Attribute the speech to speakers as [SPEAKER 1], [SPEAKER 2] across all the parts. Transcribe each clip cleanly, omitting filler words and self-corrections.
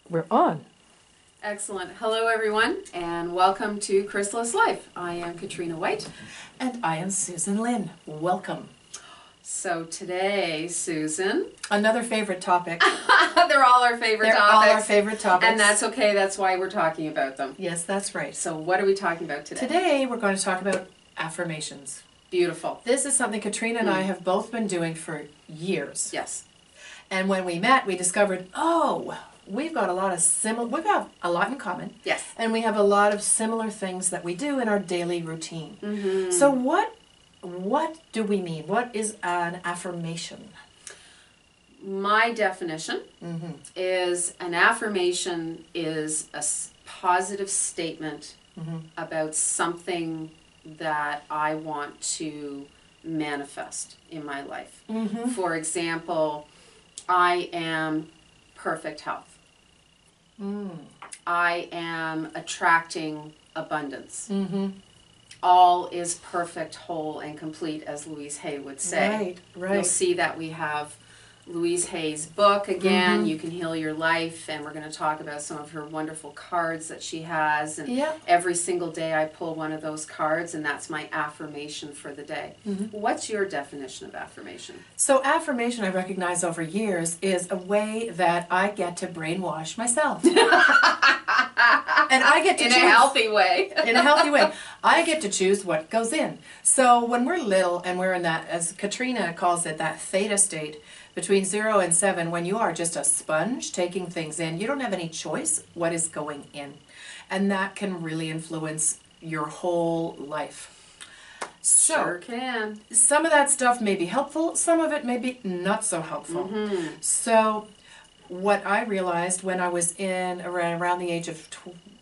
[SPEAKER 1] We're on.
[SPEAKER 2] Excellent. Hello, everyone, and welcome to Crysalyst Life. I am Katrina White.
[SPEAKER 1] And I am Susan Lynne. Welcome.
[SPEAKER 2] So today, Susan...
[SPEAKER 1] Another favorite topic.
[SPEAKER 2] They're all our favorite
[SPEAKER 1] They're
[SPEAKER 2] topics.
[SPEAKER 1] all our favorite topics.
[SPEAKER 2] And that's okay. That's why we're talking about them.
[SPEAKER 1] Yes, that's right.
[SPEAKER 2] So what are we talking about today?
[SPEAKER 1] Today we're going to talk about affirmations.
[SPEAKER 2] Beautiful.
[SPEAKER 1] This is something Katrina and I have both been doing for years.
[SPEAKER 2] Yes.
[SPEAKER 1] And when we met, we discovered, we've got a lot of we have a lot in common.
[SPEAKER 2] Yes.
[SPEAKER 1] And we have a lot of similar things that we do in our daily routine.
[SPEAKER 2] Mm-hmm.
[SPEAKER 1] So what do we mean? What is an affirmation?
[SPEAKER 2] My definition is an affirmation is a positive statement about something that I want to manifest in my life. For example, I am perfect health. I am attracting abundance. All is perfect, whole, and complete, as Louise Hay would say.
[SPEAKER 1] Right.
[SPEAKER 2] You'll see that we have Louise Hay's book again, You Can Heal Your Life, and we're going to talk about some of her wonderful cards that she has. And every single day I pull one of those cards, and that's my affirmation for the day. What's your definition of affirmation?
[SPEAKER 1] So affirmation, I recognize over years, is a way that I get to brainwash myself. And I get to choose.
[SPEAKER 2] In a healthy way.
[SPEAKER 1] In a healthy way. I get to choose what goes in. So when we're little and we're in that, as Katrina calls it, that theta state, between 0 and 7, when you are just a sponge taking things in, you don't have any choice what is going in. And that can really influence your whole life. So,
[SPEAKER 2] sure can.
[SPEAKER 1] Some of that stuff may be helpful, some of it may be not so helpful. So what I realized when I was in around the age of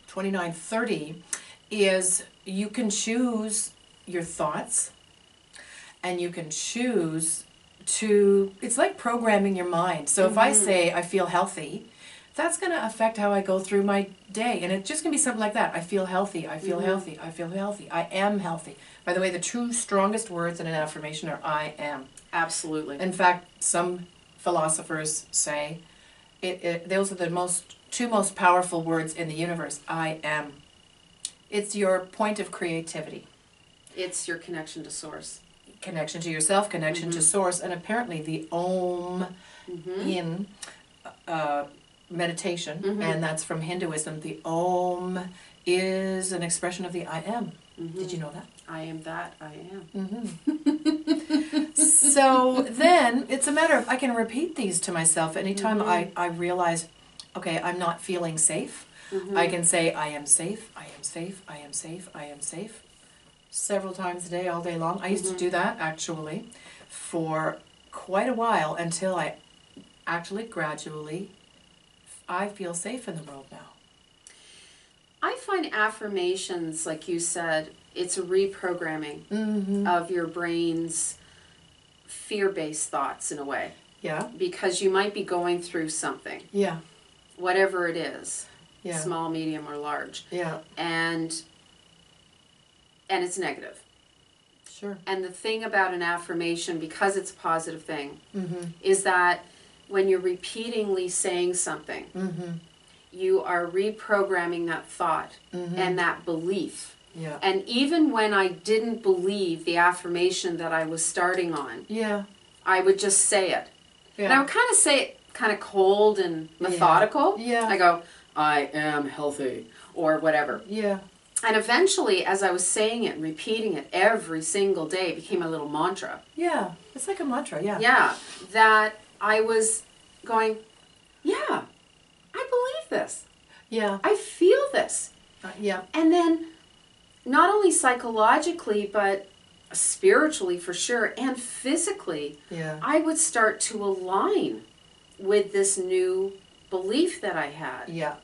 [SPEAKER 1] 29, 30 is you can choose your thoughts and you can choose to, it's like programming your mind. So if I say I feel healthy, that's going to affect how I go through my day. And it's just going to be something like that. I feel healthy, I feel healthy, I feel healthy, I am healthy. By the way, the two strongest words in an affirmation are I am.
[SPEAKER 2] Absolutely.
[SPEAKER 1] In fact, some philosophers say those are the two most powerful words in the universe. I am. It's your point of creativity.
[SPEAKER 2] It's your connection to source.
[SPEAKER 1] Connection to yourself, connection to source, and apparently the Om in meditation, and that's from Hinduism. The Om is an expression of the I am. Did you know that?
[SPEAKER 2] I am that I am.
[SPEAKER 1] So then it's a matter of, I can repeat these to myself anytime I realize, okay, I'm not feeling safe. I can say, I am safe, I am safe, I am safe, I am safe. Several times a day, all day long. I used to do that, actually, for quite a while until I actually gradually, I feel safe in the world now.
[SPEAKER 2] I find affirmations, like you said, it's a reprogramming of your brain's fear-based thoughts in a way.
[SPEAKER 1] Yeah.
[SPEAKER 2] Because you might be going through something.
[SPEAKER 1] Yeah.
[SPEAKER 2] Whatever it is.
[SPEAKER 1] Yeah.
[SPEAKER 2] Small, medium, or large.
[SPEAKER 1] Yeah.
[SPEAKER 2] And it's negative.
[SPEAKER 1] Sure.
[SPEAKER 2] And the thing about an affirmation, because it's a positive thing, is that when you're repeatedly saying something, you are reprogramming that thought and that belief.
[SPEAKER 1] Yeah.
[SPEAKER 2] And even when I didn't believe the affirmation that I was starting on, I would just say it.
[SPEAKER 1] Yeah.
[SPEAKER 2] And I would kind of say it kind of cold and methodical.
[SPEAKER 1] Yeah.
[SPEAKER 2] I go, I am healthy, or whatever.
[SPEAKER 1] Yeah.
[SPEAKER 2] And eventually, as I was saying it and repeating it every single day, it became a little mantra.
[SPEAKER 1] Yeah. It's like a mantra, yeah.
[SPEAKER 2] Yeah. That I was going, yeah, I believe this.
[SPEAKER 1] Yeah.
[SPEAKER 2] I feel this.
[SPEAKER 1] Yeah.
[SPEAKER 2] And then, not only psychologically, but spiritually for sure, and physically, I would start to align with this new belief that I had.
[SPEAKER 1] Yeah.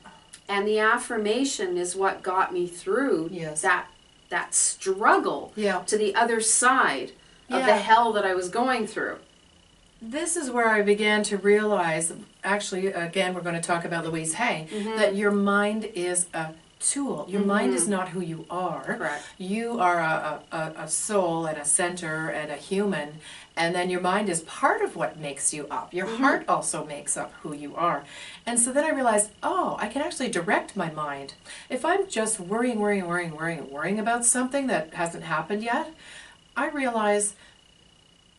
[SPEAKER 2] And the affirmation is what got me through that struggle to the other side of the hell that I was going through.
[SPEAKER 1] This is where I began to realize, actually, again, we're going to talk about Louise Hay, that your mind is a tool. Your mind is not who you are.
[SPEAKER 2] Correct.
[SPEAKER 1] You are a soul and a center and a human, and then your mind is part of what makes you up. Your heart also makes up who you are. And so then I realized, oh, I can actually direct my mind. If I'm just worrying about something that hasn't happened yet, I realize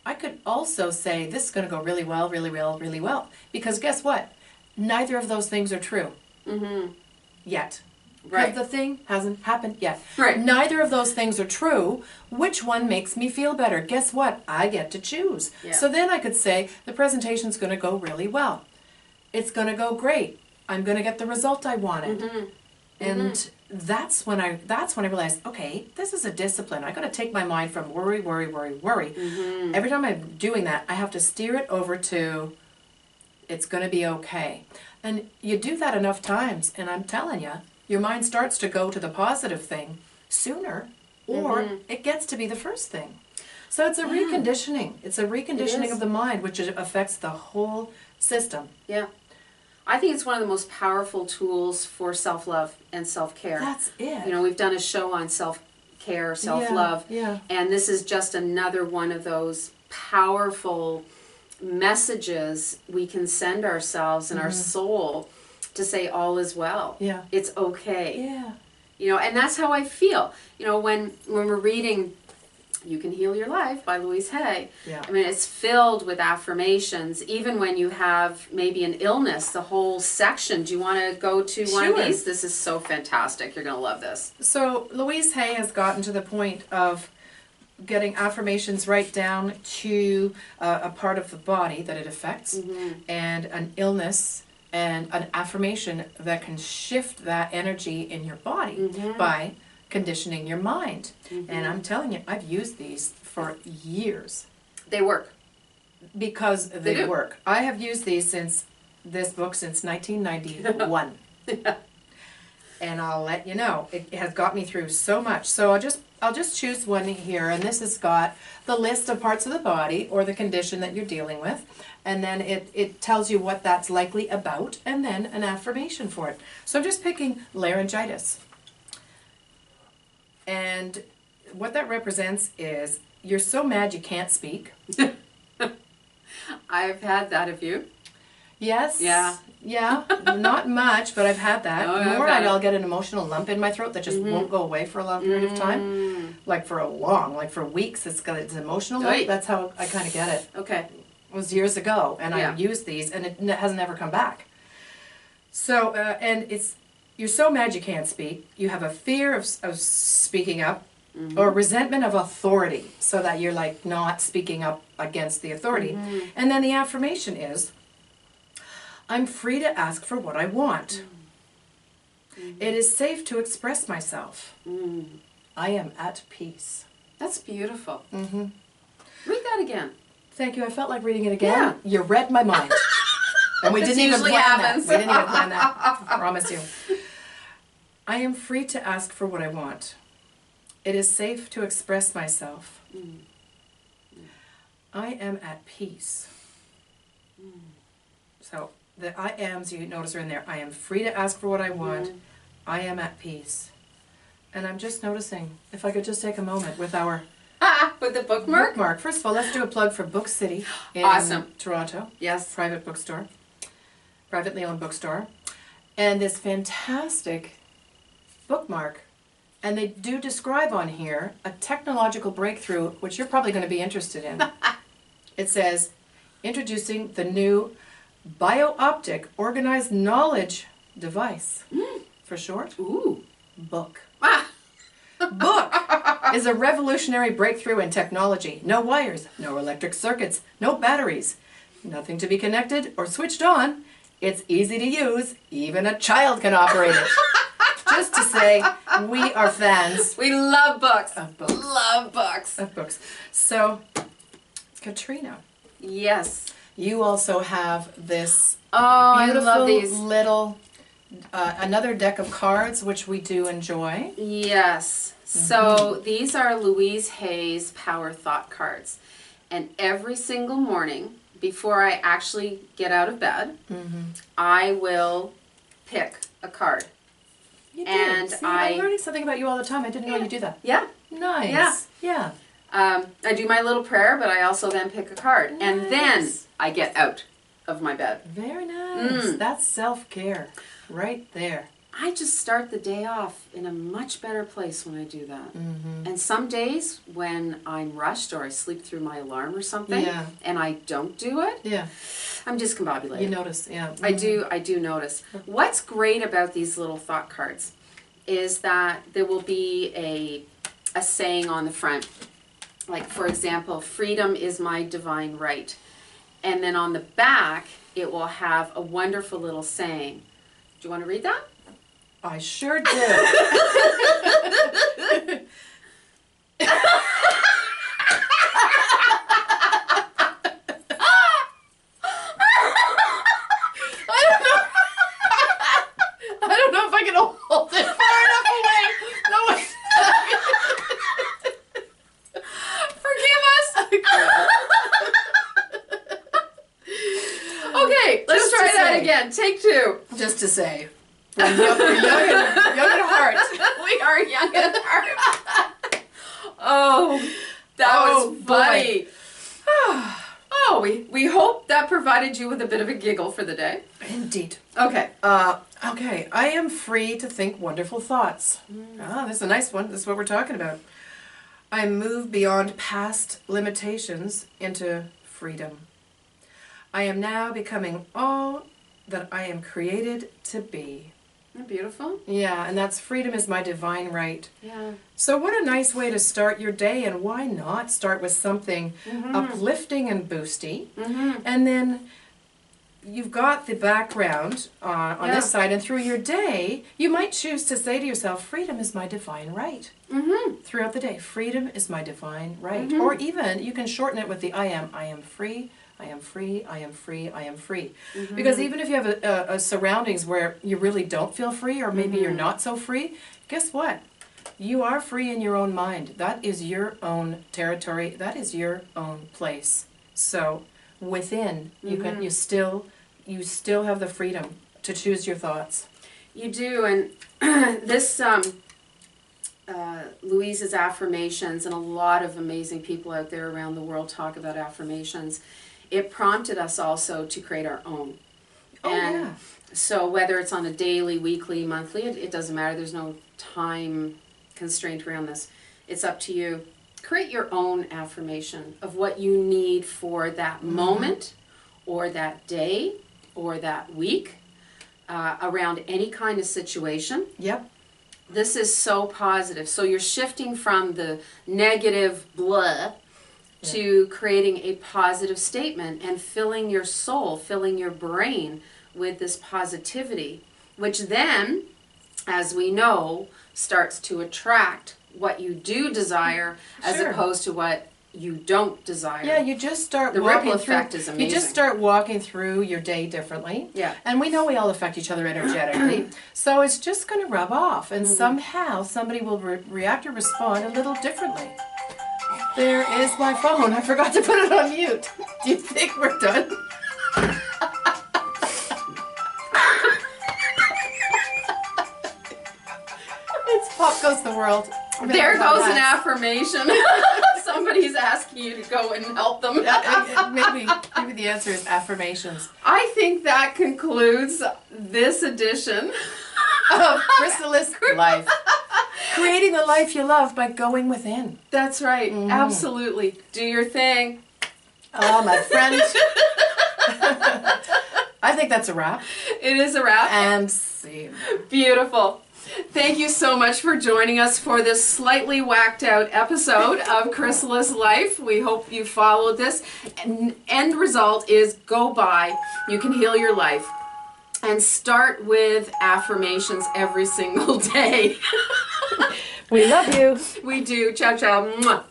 [SPEAKER 1] I could also say, this is going to go really well, really well, really well. Because guess what? Neither of those things are true. Yet.
[SPEAKER 2] Right.
[SPEAKER 1] The thing hasn't happened yet.
[SPEAKER 2] Right.
[SPEAKER 1] Neither of those things are true. Which one makes me feel better? Guess what? I get to choose.
[SPEAKER 2] Yeah.
[SPEAKER 1] So then I could say, the presentation's going to go really well. It's going to go great. I'm going to get the result I wanted. And that's when I realized, okay, this is a discipline. I got to take my mind from worry. Every time I'm doing that, I have to steer it over to, it's going to be okay. And you do that enough times, and I'm telling you, your mind starts to go to the positive thing sooner, or it gets to be the first thing. So it's a reconditioning. It's a reconditioning of the mind, which affects the whole system.
[SPEAKER 2] Yeah. I think it's one of the most powerful tools for self-love and self-care.
[SPEAKER 1] That's it.
[SPEAKER 2] You know, we've done a show on self-care, self-love, and this is just another one of those powerful messages we can send ourselves and our soul to say all is well.
[SPEAKER 1] Yeah.
[SPEAKER 2] It's okay.
[SPEAKER 1] Yeah.
[SPEAKER 2] You know, and that's how I feel. You know, when we're reading You Can Heal Your Life by Louise Hay,
[SPEAKER 1] Yeah.
[SPEAKER 2] I mean, it's filled with affirmations. Even when you have maybe an illness, the whole section. Do you want to go to one of these? This is so fantastic. You're going to love this.
[SPEAKER 1] So Louise Hay has gotten to the point of getting affirmations right down to a part of the body that it affects, and an illness, and an affirmation that can shift that energy in your body by conditioning your mind. And I'm telling you, I've used these for years.
[SPEAKER 2] They work.
[SPEAKER 1] Because they work. I have used these since 1991. And I'll let you know, it has got me through so much. So I'll just choose one here, and this has got the list of parts of the body or the condition that you're dealing with, and then it tells you what that's likely about, and then an affirmation for it. So I'm just picking laryngitis. And what that represents is, you're so mad you can't speak.
[SPEAKER 2] I've had that of you.
[SPEAKER 1] Yes.
[SPEAKER 2] Yeah.
[SPEAKER 1] Yeah. Not much, but I've had that.
[SPEAKER 2] Oh,
[SPEAKER 1] More,
[SPEAKER 2] okay.
[SPEAKER 1] I'll get an emotional lump in my throat that just won't go away for a long period of time. Like for weeks, it's emotional lump. That's how I kind of get it.
[SPEAKER 2] Okay.
[SPEAKER 1] It was years ago, and I used these, and it has never come back. So, and you're so mad you can't speak. You have a fear of speaking up, or resentment of authority, so that you're like not speaking up against the authority. And then the affirmation is, I'm free to ask for what I want. It is safe to express myself. I am at peace.
[SPEAKER 2] That's beautiful. Read that again.
[SPEAKER 1] Thank you. I felt like reading it again.
[SPEAKER 2] Yeah.
[SPEAKER 1] You read my mind. And we didn't even plan that. We didn't even plan that. I promise you. I am free to ask for what I want. It is safe to express myself. I am at peace. So the I ams, you notice are in there. I am free to ask for what I want. I am at peace. And I'm just noticing, if I could just take a moment with our
[SPEAKER 2] with the bookmark?
[SPEAKER 1] First of all, let's do a plug for Book City in Toronto.
[SPEAKER 2] Yes.
[SPEAKER 1] Private bookstore. Privately owned bookstore. And this fantastic bookmark. And they do describe on here a technological breakthrough, which you're probably going to be interested in. It says, introducing the new Bio-Optic Organized Knowledge Device. For short, Book. Book is a revolutionary breakthrough in technology. No wires, no electric circuits, no batteries, nothing to be connected or switched on. It's easy to use. Even a child can operate it. Just to say, we are fans.
[SPEAKER 2] We love books.
[SPEAKER 1] Of books.
[SPEAKER 2] Love books.
[SPEAKER 1] Of books. So, Katrina.
[SPEAKER 2] Yes.
[SPEAKER 1] You also have this
[SPEAKER 2] beautiful I love these.
[SPEAKER 1] Little, another deck of cards, which we do enjoy.
[SPEAKER 2] Yes. So these are Louise Hay's Power Thought cards. And every single morning, before I actually get out of bed, I will pick a card.
[SPEAKER 1] You
[SPEAKER 2] and
[SPEAKER 1] do. See, I'm learning something about you all the time. I didn't know you do that.
[SPEAKER 2] Yeah.
[SPEAKER 1] Nice. Yeah.
[SPEAKER 2] I do my little prayer, but I also then pick a card. Nice. And then I get out of my bed.
[SPEAKER 1] Very nice. That's self-care right there.
[SPEAKER 2] I just start the day off in a much better place when I do that. And some days when I'm rushed or I sleep through my alarm or something and I don't do it, I'm discombobulated. You
[SPEAKER 1] notice, yeah.
[SPEAKER 2] I do notice. What's great about these little thought cards is that there will be a saying on the front. Like, for example, freedom is my divine right. And then on the back, it will have a wonderful little saying. Do you want to read that?
[SPEAKER 1] I sure do. I don't know if I can hold it far enough away. No,
[SPEAKER 2] forgive us. Okay, let's try that again. Take 2.
[SPEAKER 1] Just to say. We're young at heart.
[SPEAKER 2] We are young at heart. Oh, that was funny. We hope that provided you with a bit of a giggle for the day.
[SPEAKER 1] Indeed.
[SPEAKER 2] Okay.
[SPEAKER 1] Okay, I am free to think wonderful thoughts. This is a nice one. This is what we're talking about. I move beyond past limitations into freedom. I am now becoming all that I am created to be.
[SPEAKER 2] Isn't that beautiful?
[SPEAKER 1] Yeah, and that's freedom is my divine right.
[SPEAKER 2] Yeah.
[SPEAKER 1] So what a nice way to start your day, and why not start with something uplifting and boosty, and then you've got the background on this side, and through your day, you might choose to say to yourself, freedom is my divine right. Throughout the day, freedom is my divine right. Or even, you can shorten it with the I am free. I am free, I am free, I am free. Because even if you have a surroundings where you really don't feel free, or maybe you're not so free, guess what? You are free in your own mind. That is your own territory. That is your own place. So within, you still have the freedom to choose your thoughts.
[SPEAKER 2] You do, and this Louise's affirmations, and a lot of amazing people out there around the world talk about affirmations. It prompted us also to create our own. So whether it's on a daily, weekly, monthly, it doesn't matter. There's no time constraint around this. It's up to you. Create your own affirmation of what you need for that moment or that day or that week around any kind of situation.
[SPEAKER 1] Yep.
[SPEAKER 2] This is so positive. So you're shifting from the negative blah to creating a positive statement and filling your soul, filling your brain with this positivity, which then, as we know, starts to attract what you do desire as opposed to what you don't desire.
[SPEAKER 1] Yeah, you just start
[SPEAKER 2] the ripple effect is amazing.
[SPEAKER 1] You just start walking through your day differently. Yeah. And we know we all affect each other energetically. So it's just going to rub off, and somehow somebody will react or respond a little differently. There is my phone. I forgot to put it on mute. Do you think we're done? It's pop goes the world.
[SPEAKER 2] There goes an affirmation. Somebody's asking you to go and help them.
[SPEAKER 1] Maybe the answer is affirmations.
[SPEAKER 2] I think that concludes this edition
[SPEAKER 1] of Crysalyst Life. Creating the life you love by going within.
[SPEAKER 2] That's right. Absolutely. Do your thing.
[SPEAKER 1] Oh, my friend. I think that's a wrap.
[SPEAKER 2] It is a wrap.
[SPEAKER 1] And see.
[SPEAKER 2] Beautiful. Thank you so much for joining us for this slightly whacked out episode of Crysalyst Life. We hope you followed this. End result is go by. You can heal your life. And start with affirmations every single day.
[SPEAKER 1] We love you.
[SPEAKER 2] We do. Ciao, ciao. Mwah.